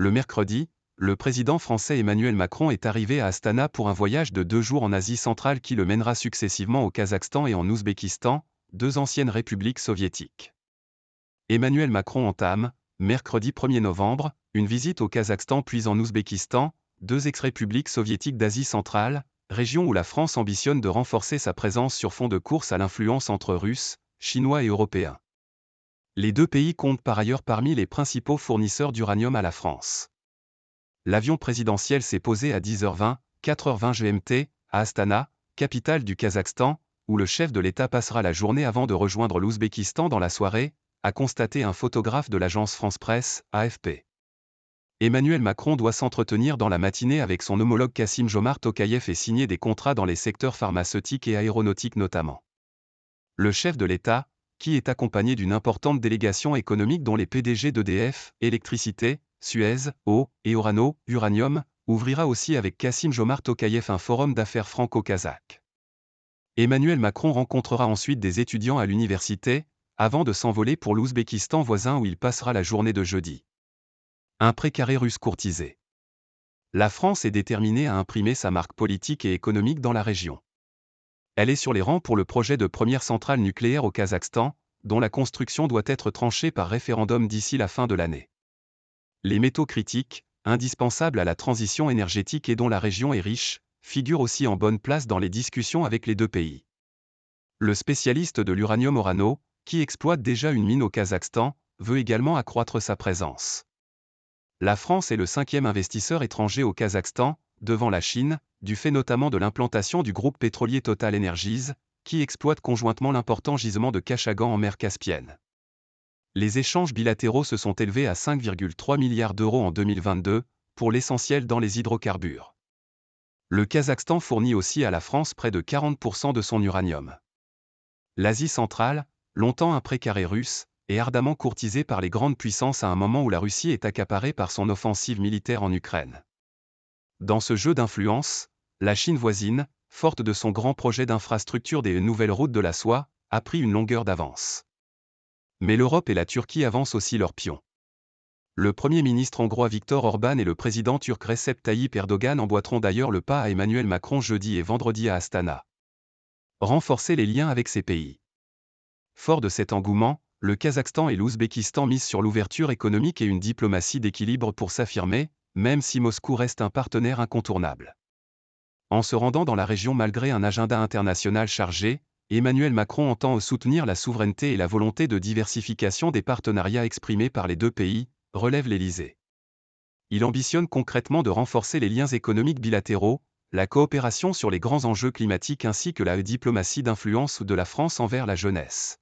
Le mercredi, le président français Emmanuel Macron est arrivé à Astana pour un voyage de 2 jours en Asie centrale qui le mènera successivement au Kazakhstan et en Ouzbékistan, deux anciennes républiques soviétiques. Emmanuel Macron entame, mercredi 1er novembre, une visite au Kazakhstan puis en Ouzbékistan, deux ex-républiques soviétiques d'Asie centrale, région où la France ambitionne de renforcer sa présence sur fond de course à l'influence entre Russes, Chinois et Européens. Les deux pays comptent par ailleurs parmi les principaux fournisseurs d'uranium à la France. L'avion présidentiel s'est posé à 10h20, 4h20 GMT, à Astana, capitale du Kazakhstan, où le chef de l'État passera la journée avant de rejoindre l'Ouzbékistan dans la soirée, a constaté un photographe de l'agence France-Presse, AFP. Emmanuel Macron doit s'entretenir dans la matinée avec son homologue Kassym-Jomart Tokayev et signer des contrats dans les secteurs pharmaceutiques et aéronautiques notamment. Le chef de l'État, qui est accompagné d'une importante délégation économique dont les PDG d'EDF, Électricité, Suez, Eau et Orano, Uranium, ouvrira aussi avec Kassym-Jomart Tokayev un forum d'affaires franco-kazakh. Emmanuel Macron rencontrera ensuite des étudiants à l'université, avant de s'envoler pour l'Ouzbékistan voisin où il passera la journée de jeudi. Un précaré russe courtisé. La France est déterminée à imprimer sa marque politique et économique dans la région. Elle est sur les rangs pour le projet de première centrale nucléaire au Kazakhstan, dont la construction doit être tranchée par référendum d'ici la fin de l'année. Les métaux critiques, indispensables à la transition énergétique et dont la région est riche, figurent aussi en bonne place dans les discussions avec les deux pays. Le spécialiste de l'uranium Orano, qui exploite déjà une mine au Kazakhstan, veut également accroître sa présence. La France est le 5e investisseur étranger au Kazakhstan, devant la Chine, du fait notamment de l'implantation du groupe pétrolier Total Energies, qui exploite conjointement l'important gisement de Kashagan en mer Caspienne. Les échanges bilatéraux se sont élevés à 5,3 milliards d'euros en 2022, pour l'essentiel dans les hydrocarbures. Le Kazakhstan fournit aussi à la France près de 40% de son uranium. L'Asie centrale, longtemps un précaré russe, est ardemment courtisée par les grandes puissances à un moment où la Russie est accaparée par son offensive militaire en Ukraine. Dans ce jeu d'influence, la Chine voisine, forte de son grand projet d'infrastructure des nouvelles routes de la soie, a pris une longueur d'avance. Mais l'Europe et la Turquie avancent aussi leurs pions. Le Premier ministre hongrois Viktor Orban et le président turc Recep Tayyip Erdogan emboîteront d'ailleurs le pas à Emmanuel Macron jeudi et vendredi à Astana. Renforcer les liens avec ces pays. Fort de cet engouement, le Kazakhstan et l'Ouzbékistan misent sur l'ouverture économique et une diplomatie d'équilibre pour s'affirmer, même si Moscou reste un partenaire incontournable. En se rendant dans la région malgré un agenda international chargé, Emmanuel Macron entend soutenir la souveraineté et la volonté de diversification des partenariats exprimés par les deux pays, relève l'Élysée. Il ambitionne concrètement de renforcer les liens économiques bilatéraux, la coopération sur les grands enjeux climatiques ainsi que la diplomatie d'influence de la France envers la jeunesse.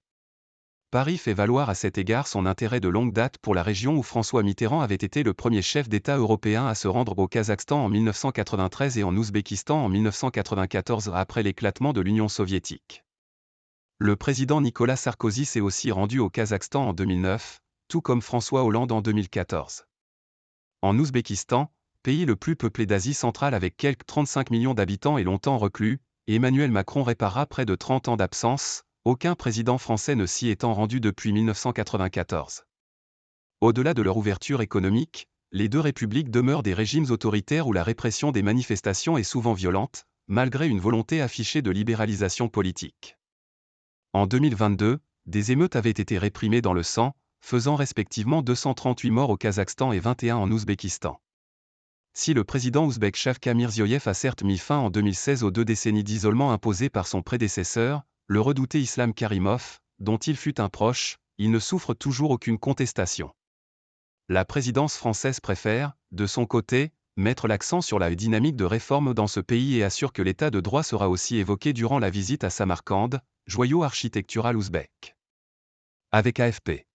Paris fait valoir à cet égard son intérêt de longue date pour la région où François Mitterrand avait été le premier chef d'État européen à se rendre au Kazakhstan en 1993 et en Ouzbékistan en 1994 après l'éclatement de l'Union soviétique. Le président Nicolas Sarkozy s'est aussi rendu au Kazakhstan en 2009, tout comme François Hollande en 2014. En Ouzbékistan, pays le plus peuplé d'Asie centrale avec quelques 35 millions d'habitants et longtemps reclus, Emmanuel Macron réparera près de 30 ans d'absence, aucun président français ne s'y étant rendu depuis 1994. Au-delà de leur ouverture économique, les deux républiques demeurent des régimes autoritaires où la répression des manifestations est souvent violente, malgré une volonté affichée de libéralisation politique. En 2022, des émeutes avaient été réprimées dans le sang, faisant respectivement 238 morts au Kazakhstan et 21 en Ouzbékistan. Si le président ouzbek Shavkat Mirziyoyev a certes mis fin en 2016 aux 2 décennies d'isolement imposées par son prédécesseur, le redouté Islam Karimov, dont il fut un proche, il ne souffre toujours aucune contestation. La présidence française préfère, de son côté, mettre l'accent sur la dynamique de réforme dans ce pays et assure que l'état de droit sera aussi évoqué durant la visite à Samarcande, joyau architectural ouzbek. Avec AFP.